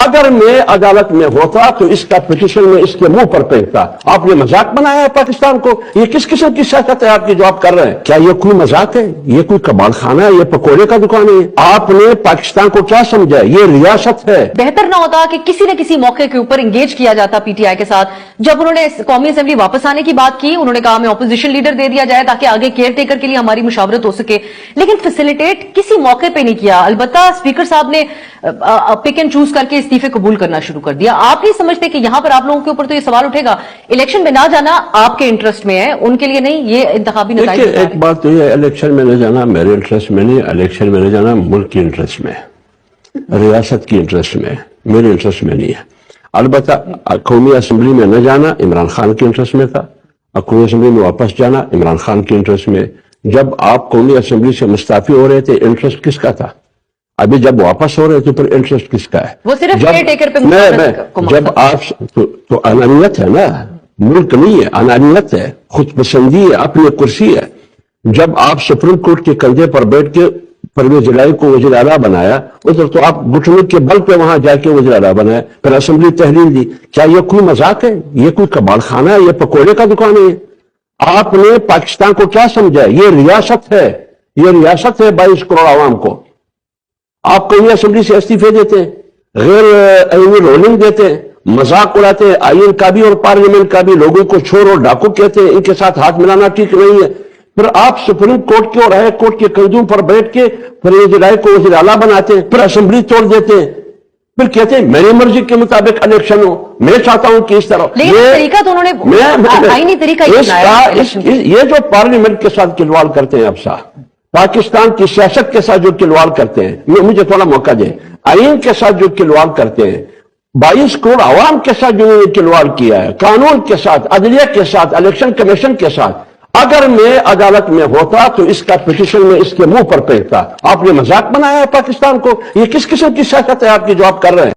اگر میں عدالت میں ہوتا تو اس کا پٹیشن میں اس کے منہ پر پھینکتا. آپ نے مذاق بنایا ہے پاکستان کو. یہ کس قسم کی سیاست ہے آپ کی جو آپ کر رہے ہیں؟ کیا یہ کوئی مذاق ہے؟ یہ کوئی کباب خانہ ہے؟ یہ پکوڑے کا دکان ہے؟ آپ نے پاکستان کو کیا سمجھا ہے؟ یہ ریاست ہے. بہتر نہ ہوتا کہ کسی نہ کسی موقع کے اوپر انگیج کیا جاتا پی ٹی آئی کے ساتھ؟ جب انہوں نے قومی اسمبلی واپس آنے کی بات کی، انہوں نے کہا ہمیں اپوزیشن لیڈر دے دیا جائے تاکہ آگے کیئر ٹیکر کے لیے ہماری مشاورت ہو سکے، لیکن فیسیلیٹیٹ کسی موقع پہ نہیں کیا. البتہ اسپیکر صاحب نے پک اینڈ چوز کر کے استعفے قبول کرنا شروع کر دیا. آپ نہیں سمجھتے کہ یہاں پر آپ لوگوں کے اوپر تو یہ سوال اٹھے گا، الیکشن میں نہ جانا آپ کے انٹرسٹ میں ہے، ان کے لیے نہیں، یہ انتخابی نتائج؟ ایک بات تو یہ، الیکشن میں نہ جانا میرے انٹرسٹ میں نہیں، الیکشن میں نہ جانا ملک کی انٹرسٹ میں، ریاست کی انٹرسٹ میں، میرے انٹرسٹ میں نہیں ہے. البتہ قومی اسمبلی میں نہ جانا عمران خان کے انٹرسٹ میں تھا، قومی اسمبلی میں واپس جانا عمران خان کے انٹرسٹ میں. جب آپ قومی اسمبلی سے مستعفی ہو رہے تھے انٹرسٹ کس کا تھا؟ ابھی جب واپس ہو رہے تھے پھر انٹرسٹ کس کا ہے؟ وہ صرف کیئر ٹیکر پہ جب آپ تو انانیت ہے نا، ملک نہیں ہے، انانیت ہے، خود پسندی ہے، اپنی کرسی ہے. جب آپ سپریم کورٹ کے کندھے پر بیٹھ کے پرویز الہی کو وزیر اعلیٰ بنایا، ادھر تو آپ گھٹنوں کے بل پہ وہاں جا کے وزیر اعلیٰ بنایا، پھر اسمبلی تحلیل دی. کیا یہ کوئی مذاق ہے؟ یہ کوئی کباب خانہ ہے؟ یہ پکوڑے کا دکان ہے؟ آپ نے پاکستان کو کیا سمجھا ہے؟ یہ ریاست ہے، یہ ریاست ہے 22 کروڑ عوام کو. آپ قومی اسمبلی سے استعفے دیتے ہیں، غیر آئینی رولنگ دیتے ہیں، مذاق اڑاتے ہیں آئین کا بھی اور پارلیمنٹ کا بھی، لوگوں کو چور اور ڈاکو کہتے ہیں، ان کے ساتھ ہاتھ ملانا ٹھیک نہیں ہے. پھر آپ سپریم کورٹ کے اور ہائی کورٹ کے کندھوں پر بیٹھ کے پرویز الہی کو وزیر اعلیٰ بناتے ہیں، پھر اسمبلی توڑ دیتے ہیں، پھر کہتے ہیں میری مرضی کے مطابق الیکشن ہو، میں چاہتا ہوں کہ اس طرح. طریقہ تو انہوں نے آئینی طریقہ یہ جو پارلیمنٹ کے ساتھ کھلواڑ کرتے ہیں، اب صاحب پاکستان کی سیاست کے ساتھ جو کھلواڑ کرتے ہیں، مجھے تھوڑا موقع دیں، آئین کے ساتھ جو کھلواڑ کرتے ہیں، 22 کروڑ عوام کے ساتھ جو کھلواڑ کیا ہے، قانون کے ساتھ، عدلیہ کے ساتھ، الیکشن کمیشن کے ساتھ. اگر میں عدالت میں ہوتا تو اس کا پٹیشن میں اس کے منہ پر پھینکتا. آپ نے مذاق بنایا ہے پاکستان کو. یہ کس قسم کی سیاست ہے آپ کی جو آپ کر رہے ہیں؟